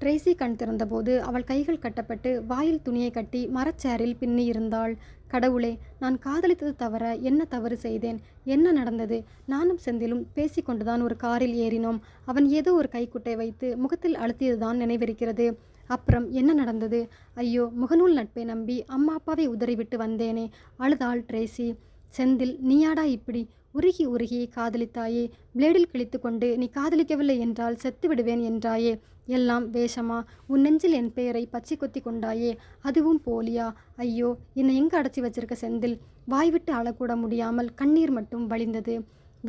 Tracy கண் திறந்தபோது அவள் கைகள் கட்டப்பட்டு வாயில் துணியை கட்டி மரச்சேரில் பின்னி இருந்தாள். கடவுளே, நான் காதலித்தது தவிர என்ன தவறு செய்தேன்? என்ன நடந்தது? நானும் செந்திலும் பேசிக்கொண்டுதான் ஒரு காரில் ஏறினோம். அவன் ஏதோ ஒரு கைக்குட்டை வைத்து முகத்தில் அழுத்தியதுதான் நினைவிருக்கிறது. அப்புறம் என்ன நடந்தது? ஐயோ, முகநூல் நட்பை நம்பி அம்மா அப்பாவை உதறிவிட்டு வந்தேனே. அழுதாள் ட்ரேசி. செந்தில், நீயாடா இப்படி? உருகி உருகி காதலித்தாயே. பிளேடில் கிழித்து கொண்டு நீ காதலிக்கவில்லை என்றால் செத்து விடுவேன் என்றாயே. எல்லாம் வேஷமா? உன் நெஞ்சில் என் பெயரை பச்சை கொத்தி கொண்டாயே, அதுவும் போலியா? ஐயோ, என்னை எங்கே அடைச்சி வச்சிருக்க செந்தில்? வாய்விட்டு அழக்கூட முடியாமல் கண்ணீர் மட்டும் வழிந்தது.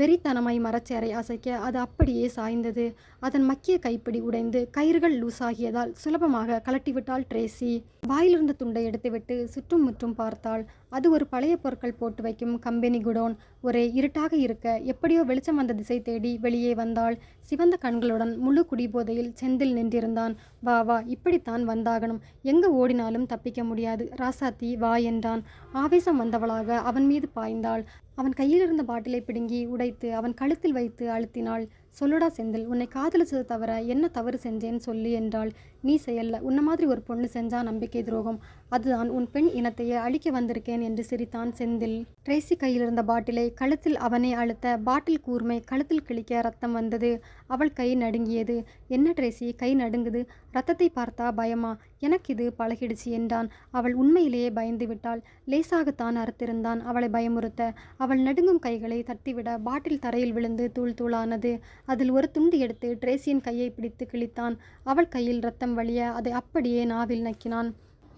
வெறித்தனமாய் மரச்சேரை அசைக்க அது அப்படியே சாய்ந்தது. அதன் மக்கிய கைப்பிடி உடைந்து கயிறுகள் லூசாகியதால் சுலபமாக கலட்டிவிட்டாள் ட்ரேசி. வாயிலிருந்த துண்டை எடுத்துவிட்டு சுற்றும் முற்றும் பார்த்தாள். அது ஒரு பழைய பொருட்கள் போட்டு வைக்கும் கம்பெனி குடோன். ஒரே இருட்டாக இருக்க எப்படியோ வெளிச்சம் வந்த திசை தேடி வெளியே வந்தாள். சிவந்த கண்களுடன் முழு குடிபோதையில் செந்தில் நின்றிருந்தான். வா வா, இப்படித்தான் வந்தாகணும். எங்க ஓடினாலும் தப்பிக்க முடியாது. ராசாத்தி வா என்றான். ஆவேசம் வந்தவளாக அவன் மீது பாய்ந்தாள். அவன் கையிலிருந்த பாட்டிலை பிடுங்கி உடைத்து அவன் கழுத்தில் வைத்து அழுத்தினாள். சொல்லுடா செந்தில், உன்னை காதலிச்சது தவிர என்ன தவறு செஞ்சேன்னு சொல்லு என்றாள். நீ செய்யல. உன்ன மாதிரி ஒரு பொண்ணு செஞ்சா நம்பிக்கை துரோகம். அதுதான் உன் பெண் இனத்தையே அழிக்க வந்திருக்கேன் என்று சிரித்தான் செந்தில். ட்ரேசி கையிலிருந்த பாட்டிலை கழுத்தில் அவனே அழுத்த பாட்டில் கூர்மை கழுத்தில் கிழிக்க ரத்தம் வந்தது. அவள் கை நடுங்கியது. என்ன ட்ரேசி, கை நடுங்குது? ரத்தத்தை பார்த்தா பயமா? எனக்கு இது பழகிடுச்சு என்றான். அவள் உண்மையிலேயே பயந்து விட்டாள். லேசாகத்தான் அறுத்திருந்தான் அவளை பயமுறுத்த. அவள் நடுங்கும் கைகளை தட்டிவிட பாட்டில் தரையில் விழுந்து தூள் தூளானது. அதில் ஒரு துண்டு எடுத்து ட்ரேசியின் கையை பிடித்து கிழித்தான். அவள் கையில் ரத்தம் வழிய அதை அப்படியே நாவில் நக்கினான்.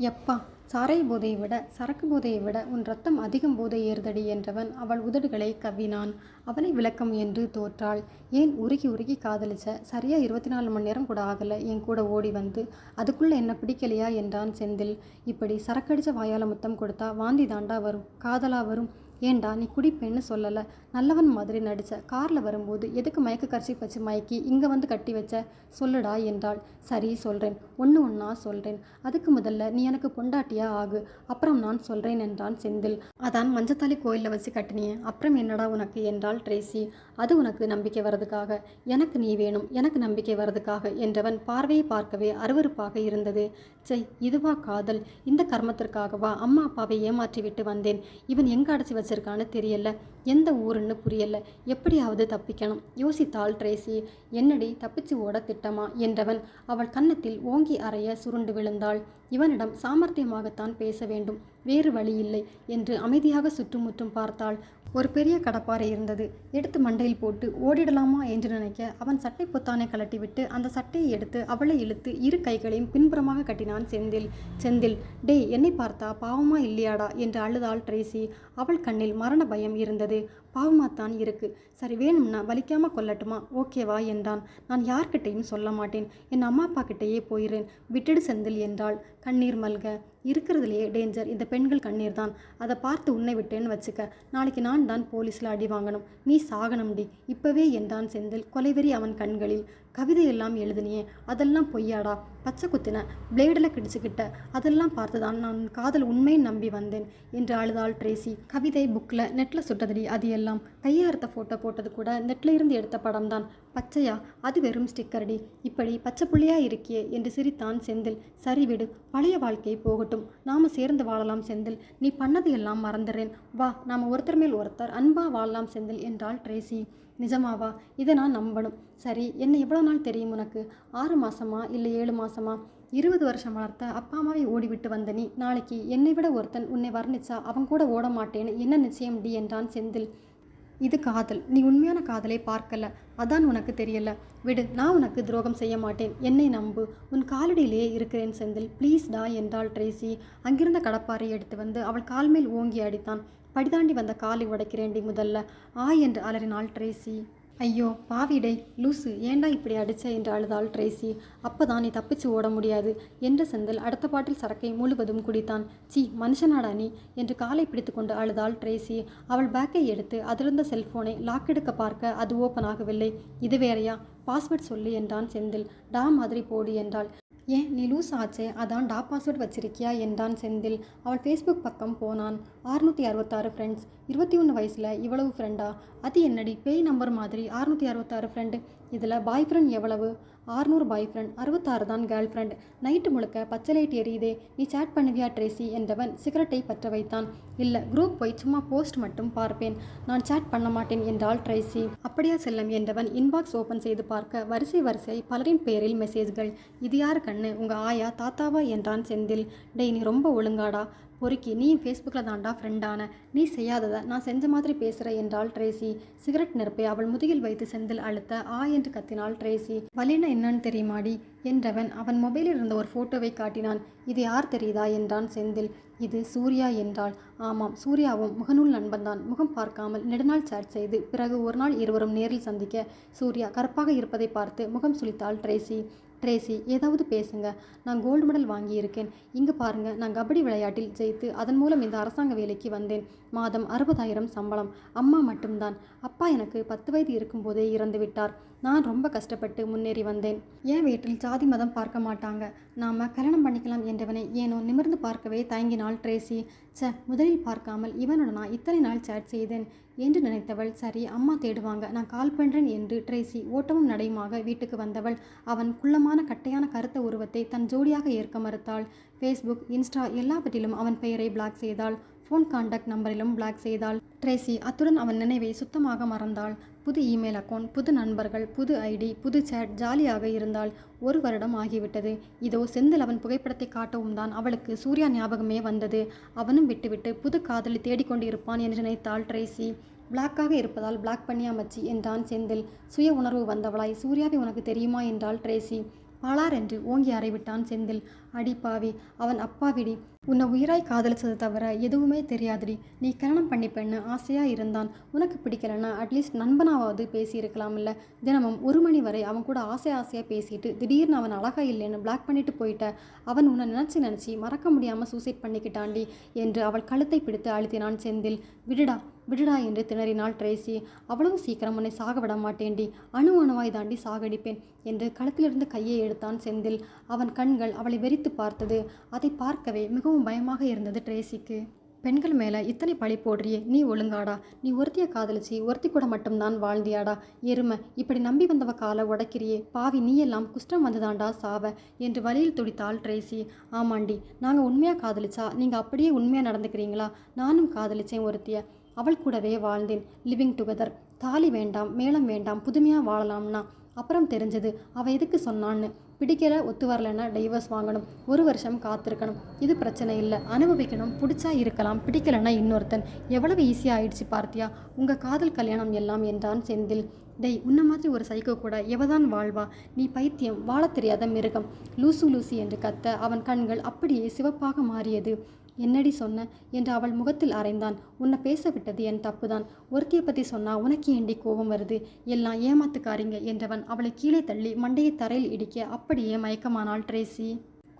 யப்பா, சாரை போதையை விட சரக்கு போதையை விட உன் ரத்தம் அதிகம் போதை ஏறுதடி என்றவன் அவள் உதடுகளை கவ்வினான். அவனை விளக்க முயன்று தோற்றாள். ஏன் உருகி உருகி காதலிச்ச? சரியா 24 மணி நேரம் கூட ஆகலை என் கூட ஓடி வந்து. அதுக்குள்ளே என்ன பிடிக்கலையா என்றான் செந்தில். இப்படி சரக்கடிச்ச வாயால் முத்தம் கொடுத்தா வாந்தி தாண்டா வரும், காதலா வரும். ஏண்டா நீ குடிப்பேன்னு சொல்லலை? நல்லவன் மாதிரி நடிச்ச. காரில் வரும்போது எதுக்கு மயக்க கரிசி வச்சு மயக்கி இங்கே வந்து கட்டி வச்ச? சொல்லுடா என்றாள். சரி சொல்கிறேன், ஒன்று ஒன்றா சொல்கிறேன். அதுக்கு முதல்ல நீ எனக்கு பொண்டாட்டியா ஆகு, அப்புறம் நான் சொல்கிறேன் என்றான் செந்தில். அதான் மஞ்சத்தாலி கோயிலில் வச்சு கட்டினியே, அப்புறம் என்னடா உனக்கு என்றாள் ட்ரேசி. அது உனக்கு நம்பிக்கை வரதுக்காக. எனக்கு நீ வேணும், எனக்கு நம்பிக்கை வரதுக்காக என்றவன் பார்வையை பார்க்கவே அருவருப்பாக இருந்தது. செய், இதுவா காதல்? இந்த கர்மத்திற்காகவா அம்மா அப்பாவை ஏமாற்றி விட்டு வந்தேன்? இவன் எங்கே அடைச்சி வச்சிருக்கான்னு தெரியல, எந்த ஊருன்னு புரியல. எப்படியாவது தப்பிக்கணும் யோசித்தாள் ட்ரேசி. என்னடி தப்பிச்சு ஓட திட்டமா என்றவன் அவள் கன்னத்தில் ஓங்கி அறைய சுருண்டு விழுந்தாள். இவனிடம் சாமர்த்தியமாகத்தான் பேச வேண்டும், வேறு வழியில்லை என்று அமைதியாக சுற்றுமுற்றும் பார்த்தாள். ஒரு பெரிய கடப்பாறை இருந்தது. எடுத்து மண்டையில் போட்டு ஓடிடலாமா என்று நினைக்க அவன் சட்டை பொத்தானை கலட்டிவிட்டு அந்த சட்டையை எடுத்து அவளை இழுத்து இரு கைகளையும் பின்புறமாக கட்டினான் செந்தில். செந்தில், டே, என்னை பார்த்தா பாவமா இல்லையாடா என்று அழுதாள் ட்ரேசி. அவள் கண்ணில் மரண பயம் இருந்தது. பாவமாத்தான் இருக்கு. சரி, வேணும்னா வலிக்காம கொல்லட்டுமா? ஓகேவா என்றான். நான் யார்கிட்டையும் சொல்ல மாட்டேன், என் அம்மா அப்பா கிட்டேயே போயிடுறேன், விட்டுடு செந்தில் என்றாள் கண்ணீர் மல்க. இருக்கிறதுலையே டேஞ்சர் இந்த பெண்கள் கண்ணீர் தான். அதை பார்த்து உன்னை விட்டேன்னு வச்சுக்க, நாளைக்கு நான் தான் போலீஸில் அடி வாங்கணும், நீ சாகணும்டி இப்போவே என்றான் செந்தில் கொலைவெறி அவன் கண்களில். கவிதையெல்லாம் எழுதினியே, அதெல்லாம் பொய்யாடா? பச்சை குத்தின, பிளேடில் கிடிச்சுக்கிட்ட, அதெல்லாம் பார்த்துதான் நான் காதல் உண்மையை நம்பி வந்தேன் என்று அழுதாள் ட்ரேசி. கவிதை புக்கில் நெட்டில் சுட்டதடி, அது எல்லாம் கையார்த்த ஃபோட்டோ போட்டது கூட நெட்டில் இருந்து எடுத்த படம் தான். பச்சையா? அது வெறும் ஸ்டிக்கர்டி. இப்படி பச்சை புள்ளியா இருக்கியே என்று சிரித்தான் செந்தில். சரி விடு, பழைய வாழ்க்கை போகட்டும், நாம சேர்ந்து வாழலாம் செந்தில். நீ பண்ணது எல்லாம் மறந்துடுறேன், வா நாம ஒருத்தர் மேல் ஒருத்தர் அன்பா வாழலாம் செந்தில் என்றாள் ட்ரேசி. நிஜமாவா? இதை நான் நம்பணும். சரி, என்ன எவ்வளோ நாள் தெரியும் உனக்கு? 6 மாதமா இல்லை 7 மாதமா? 20 வருஷம் வளர்த்த அப்பா அம்மாவை ஓடிவிட்டு வந்த நீ நாளைக்கு என்னை விட ஒருத்தன் உன்னை வர்ணிச்சா அவன் கூட ஓட மாட்டேன்னு என்ன நிச்சயம் டி என்றான் செந்தில். இது காதல். நீ உண்மையான காதலை பார்க்கல, அதான் உனக்கு தெரியல. விடு, நான் உனக்கு துரோகம் செய்ய மாட்டேன், என்னை நம்பு. உன் காலடியிலேயே இருக்கிறேன் செந்தில், ப்ளீஸ் டா என்றாள் ட்ரேசி. அங்கிருந்த கடப்பாரை எடுத்து வந்து அவள் கால் மேல் ஓங்கி அடித்தான். படிதாண்டி வந்த காலை உடைக்கிறேன்டி முதல்ல, என்று அலறினாள் ட்ரேசி. ஐயோ பாவிடை லூசு, ஏண்டா இப்படி அடிச்ச என்று அழுதாள் ட்ரேசி. அப்போதான் நீ தப்பிச்சு ஓட முடியாது என்று செந்தில் அடுத்த பாட்டில் சரக்கை முழுவதும் குடித்தான். சி, மனுஷனாடா நீ என்று காலை பிடித்து கொண்டு அழுதாள் ட்ரேசி. அவள் பேக்கை எடுத்து அதிலிருந்த செல்போனை லாக் எடுக்க பார்க்க அது ஓப்பன் ஆகவில்லை. இது வேறையா? பாஸ்வேர்ட் சொல்லு என்றான் செந்தில். டா மாதிரி போடு என்றாள். ஏன் நீ லூஸ் ஆச்சே, அதான் டா பாஸ்வேர்ட் வச்சிருக்கியா என்றான் செந்தில். அவள் ஃபேஸ்புக் பக்கம் போனான். 666 ஃப்ரெண்ட்ஸ். 21 வயசில் இவ்வளவு ஃப்ரெண்டா? அது என்னடி பேய் நம்பர் மாதிரி 666 ஃப்ரெண்டு? இதில் பாய் ஃப்ரெண்ட் எவ்வளவு? 600 பாய் ஃப்ரெண்ட், 66 தான் கேர்ள் ஃப்ரெண்ட். நைட்டு முழுக்க பச்சை லைட் எரியுதே, நீ சேட் பண்ணுவியா ட்ரேசி என்றவன் சிகரெட்டை பற்ற வைத்தான். இல்லை, குரூப் போய் சும்மா போஸ்ட் மட்டும் பார்ப்பேன், நான் சேட் பண்ண மாட்டேன் என்றாள் ட்ரேசி. அப்படியா செல்லம் என்றவன் இன்பாக்ஸ் ஓப்பன் செய்து பார்க்க வரிசை வரிசை பலரின் பெயரில் மெசேஜ்கள். இது யாரு கண்ணு, உங்க ஆயா தாத்தாவா என்றான் செந்தில். டேய், நீ ரொம்ப ஒழுங்காடா பொறுக்கி, நீ ஃபேஸ்புக்கில் தாண்டா ஃப்ரெண்டான, நீ செய்யாததை நான் செஞ்ச மாதிரி பேசுகிற என்றாள் ட்ரேசி. சிகரெட் நெருப்பை அவள் முதுகில் வைத்து செந்தில் அழுத்த ஆ என்று கத்தினாள் ட்ரேசி. வலினா என்னன்னு தெரியுமாடி என்றவன் அவன் மொபைலில் இருந்த ஒரு ஃபோட்டோவை காட்டினான். இது யார் தெரியுதா என்றான் செந்தில். இது சூர்யா என்றாள். ஆமாம், சூர்யாவும் முகநூல் நண்பன்தான். முகம் பார்க்காமல் நெடுநாள் சாட் செய்து பிறகு ஒரு நாள் இருவரும் நேரில் சந்திக்க சூர்யா கருப்பாக இருப்பதை பார்த்து முகம் சுளித்தாள் ட்ரேசி. ட்ரேசி, ஏதாவது பேசுங்க, நான் கோல்டு மெடல் வாங்கியிருக்கேன். இங்கு பாருங்க, நான் கபடி விளையாட்டில் ஜெயித்து அதன் மூலம் இந்த அரசாங்க வேலைக்கு வந்தேன். மாதம் 60,000 சம்பளம். அம்மா மட்டும்தான். அப்பா எனக்கு 10 வயது இருக்கும்போதே இறந்து விட்டார். நான் ரொம்ப கஷ்டப்பட்டு முன்னேறி வந்தேன். என் வீட்டில் ஜாதி மதம் பார்க்க மாட்டாங்க. நாம் கல்யாணம் பண்ணிக்கலாம் என்றவனை ஏனோ நிமிர்ந்து பார்க்கவே தயங்கினாள் ட்ரேசி. முதலில் பார்க்காமல் இவனுடனா இத்தனை நாள் சேட் செய்தேன் என்று நினைத்தவள், சரி அம்மா தேடுவாங்க, நான் கால் பண்ணுறேன் என்று ட்ரேசி ஓட்டமும் நடையுமாக வீட்டுக்கு வந்தவள் அவன் குள்ளமான கட்டையான கருத்த உருவத்தை தன் ஜோடியாக ஏற்க மறுத்தாள். ஃபேஸ்புக், இன்ஸ்டா எல்லாவற்றிலும் அவன் பெயரை பிளாக் செய்தாள். ஃபோன் கான்டாக்ட் நம்பரிலும் பிளாக் செய்தாள். ட்ரேசி அத்துடன் அவன் நினைவை சுத்தமாக மறந்தாள். புது இமெயில் அக்கௌண்ட், புது நண்பர்கள், புது ஐடி, புது சேட், ஜாலியாக இருந்தாள். 1 வருடம் ஆகிவிட்டது. இதோ செந்தில் அவன் புகைப்படத்தை காட்டவும் தான் அவளுக்கு சூர்யா ஞாபகமே வந்தது. அவனும் விட்டுவிட்டு புது காதலி தேடிக்கொண்டு இருப்பான் என்று நினைத்தாள் ட்ரேசி. பிளாக்காக இருப்பதால் பிளாக் பண்ணி அமைச்சி என்றான் செந்தில். சுய உணர்வு வந்தவளாய், சூர்யாவை உனக்கு தெரியுமா என்றாள் ட்ரேசி. பாலார் என்று ஓங்கி அறைவிட்டான் செந்தில். அடி பாவி, அவன் அப்பாவிடி, உன்னை உயிராய் காதலிச்சதை தவிர எதுவுமே தெரியாதுடி. நீ கல்யாணம் பண்ணிப்பெண்ணு ஆசையாக இருந்தான். உனக்கு பிடிக்கலன்னா அட்லீஸ்ட் நண்பனாவது பேசியிருக்கலாம்ல. தினமும் 1 மணி வரை அவன் கூட ஆசையாக பேசிட்டு திடீர்னு அவன் அழகா இல்லைன்னு பிளாக் பண்ணிட்டு போயிட்ட. அவன் உன்னை நினச்சி மறக்க முடியாமல் சூசைட் பண்ணிக்கிட்டாண்டி என்று அவள் கழுத்தை பிடித்து அழுத்தினான் செந்தில். விடுடா விடுடா என்று திணறினாள் ட்ரேசி. அவ்வளவு சீக்கிரம் உன்னை சாக விட மாட்டேண்டி, அணுவாய் தாண்டி சாகடிப்பேன் என்று களத்திலிருந்து கையை எடுத்தான் செந்தில். அவன் கண்கள் அவளை வெறித்து பார்த்தது. அதை பார்க்கவே மிகவும் பயமாக இருந்தது ட்ரேசிக்கு. பெண்கள் மேலே இத்தனை பழி போடுறியே, நீ ஒழுங்காடா? நீ ஒருத்தியை காதலிச்சு ஒருத்தி கூட மட்டும்தான் வாழ்ந்தியாடா? எருமை, இப்படி நம்பி வந்தவ காலை உடைக்கிறியே பாவி, நீ எல்லாம் குஷ்டம் வந்துதாண்டா சாவ என்று வழியில் துடித்தாள் ட்ரேசி. ஆமாண்டி, நாங்கள் உண்மையாக காதலிச்சா நீங்கள் அப்படியே உண்மையாக நடந்துக்கிறீங்களா? நானும் காதலிச்சேன் ஒருத்திய, அவள் கூடவே வாழ்ந்தேன். லிவிங் டுகெதர், தாலி வேண்டாம், மேளம் வேண்டாம், புதுமையாக வாழலாம்னா. அப்புறம் தெரிஞ்சது அவள் எதுக்கு சொன்னான்னு. பிடிக்கல, ஒத்து வரலன்னா டைவர்ஸ் வாங்கணும், 1 வருஷம் காத்திருக்கணும். இது பிரச்சனை இல்லை, அனுபவிக்கணும். பிடிச்சா இருக்கலாம், பிடிக்கலன்னா இன்னொருத்தன். எவ்வளவு ஈஸியாக ஆயிடுச்சு பார்த்தியா உங்கள் காதல் கல்யாணம் எல்லாம் என்றான் செந்தில். டெய், உன்ன மாதிரி ஒரு சைக்கோ கூட எவதான் வாழ்வா? நீ பைத்தியம், வாழ தெரியாத மிருகம், லூசு லூசி என்று கத்த அவன் கண்கள் அப்படியே சிவப்பாக மாறியது. என்னடி சொன்ன என்று அவள் முகத்தில் அறைந்தான். உன்னை பேச விட்டது என் தப்புதான். ஒருத்தியை பற்றி சொன்னா உனக்கு ஏண்டி கோபம் வருது? எல்லாம் ஏமாத்துக்காரிங்க என்றவன் அவளை கீழே தள்ளி மண்டையை தரையில் இடிக்க அப்படியே மயக்கமானாள் ட்ரேசி.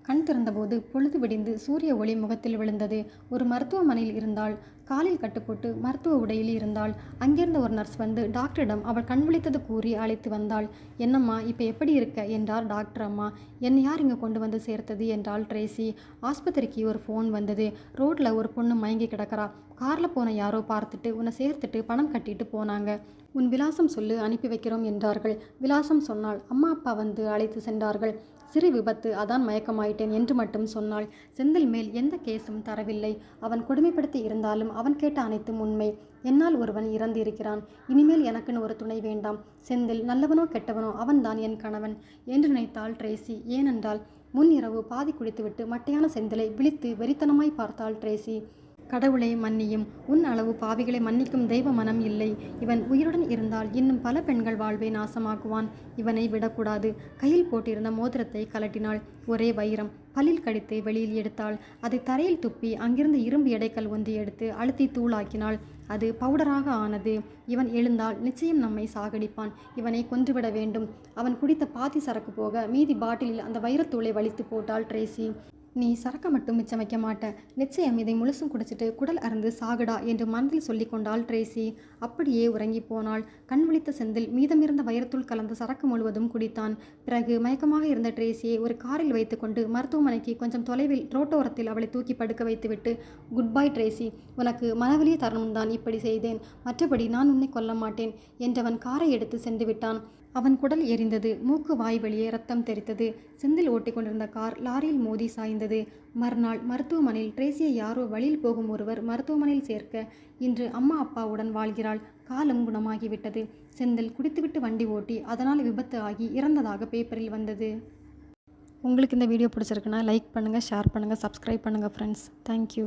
கண் திறந்தபோது பொழுது விடிந்து சூரிய ஒளி முகத்தில் விழுந்தது. ஒரு மருத்துவமனையில் இருந்தாள். காலில் கட்டுப்போட்டு மருத்துவ உடையில் இருந்தாள். அங்கிருந்த ஒரு நர்ஸ் வந்து டாக்டரிடம் அவள் கண் விழித்தது கூறி அழைத்து வந்தாள். என்னம்மா, இப்போ எப்படி இருக்க என்றார் டாக்டர். அம்மா, என்னை யார் இங்கே கொண்டு வந்து சேர்த்தது என்றாள் ட்ரேசி. ஆஸ்பத்திரிக்கு ஒரு ஃபோன் வந்தது. ரோட்டில் ஒரு பொண்ணு மயங்கி கிடக்கிறா. காரில் போன யாரோ பார்த்துட்டு உன்னை சேர்த்துட்டு பணம் கட்டிட்டு போனாங்க. உன் விலாசம் சொல்லு, அனுப்பி வைக்கிறோம் என்றார்கள். விலாசம் சொன்னாள். அம்மா அப்பா வந்து அழைத்து சென்றார்கள். சிறு விபத்து, அதான் மயக்கமாயிட்டேன் என்று மட்டும் சொன்னாள். செந்தில் மேல் எந்த கேஸும் தரவில்லை. அவன் கொடுமைப்படுத்தி இருந்தாலும் அவன் கேட்ட அனைத்தும் உண்மை. என்னால் ஒருவன் இறந்து இருக்கிறான். இனிமேல் எனக்குன்னு ஒரு துணை வேண்டாம். செந்தில் நல்லவனோ கெட்டவனோ அவன்தான் என் கணவன் என்று நினைத்தாள் ட்ரேசி. ஏனென்றால் முன் இரவு பாதி குடித்துவிட்டு மட்டையான செந்திலை விழித்து வெறித்தனமாய் பார்த்தாள் ட்ரேசி. கடவுளை மன்னியும், உன் அளவு பாவிகளை மன்னிக்கும் தெய்வ மனம் இல்லை. இவன் உயிருடன் இருந்தால் இன்னும் பல பெண்கள் வாழ்வை நாசமாக்குவான். இவனை விடக்கூடாது. கையில் போட்டிருந்த மோதிரத்தை கலட்டினாள். ஒரே வைரம். பல்லில் கடித்து வெளியில் எடுத்தாள். அதை தரையில் துப்பி அங்கிருந்த இரும்பு எடைக்கல் ஒன்றி எடுத்து அழுத்தி தூளாக்கினாள். அது பவுடராக ஆனது. இவன் எழுந்தால் நிச்சயம் நம்மை சாகடிப்பான். இவனை கொன்றுவிட வேண்டும். அவன் குடித்த பாதி சரக்கு போக மீதி பாட்டிலில் அந்த வைரத்தூளை வலித்து போட்டாள் ட்ரேசி. நீ சரக்க மட்டும் மிச்சம் வைக்க மாட்ட, நிச்சயம் இதை முழுசும் குடிச்சிட்டு குடல் அருந்து சாகுடா என்று மனதில் சொல்லி கொண்டாள் ட்ரேசி. அப்படியே உறங்கி போனாள். கண் விழித்த செந்தில் மீதமிருந்த வைரத்தூள் கலந்த சரக்கு முழுவதும் குடித்தான். பிறகு மயக்கமாக இருந்த ட்ரேசியை ஒரு காரில் வைத்துக்கொண்டு மருத்துவமனைக்கு கொஞ்சம் தொலைவில் ரோட்டோரத்தில் அவளை தூக்கி படுக்க வைத்துவிட்டு, குட் பை ட்ரேசி, உனக்கு மனவலியை தரணும் தான் இப்படி செய்தேன், மற்றபடி நான் உன்னை கொல்ல மாட்டேன் என்றவன் காரை எடுத்து சென்று விட்டான். அவன் குடல் எரிந்தது. மூக்கு வாய் வழியே ரத்தம் தெறித்தது. செந்தில் ஓட்டிக் கொண்டிருந்த கார் லாரியில் மோதி சாய்ந்தது. மறுநாள் மருத்துவமனையில் ட்ரேசியை யாரோ வழியில் போகும் ஒருவர் மருத்துவமனையில் சேர்க்க இன்று அம்மா அப்பாவுடன் வாழ்கிறாள். காலம் குணமாகிவிட்டது. செந்தில் குடித்துவிட்டு வண்டி ஓட்டி அதனால் விபத்து ஆகி இறந்ததாக பேப்பரில் வந்தது. உங்களுக்கு இந்த வீடியோ பிடிச்சிருக்குன்னா லைக் பண்ணுங்கள், ஷேர் பண்ணுங்கள், சப்ஸ்கிரைப் பண்ணுங்கள் ஃப்ரெண்ட்ஸ். தேங்க்யூ.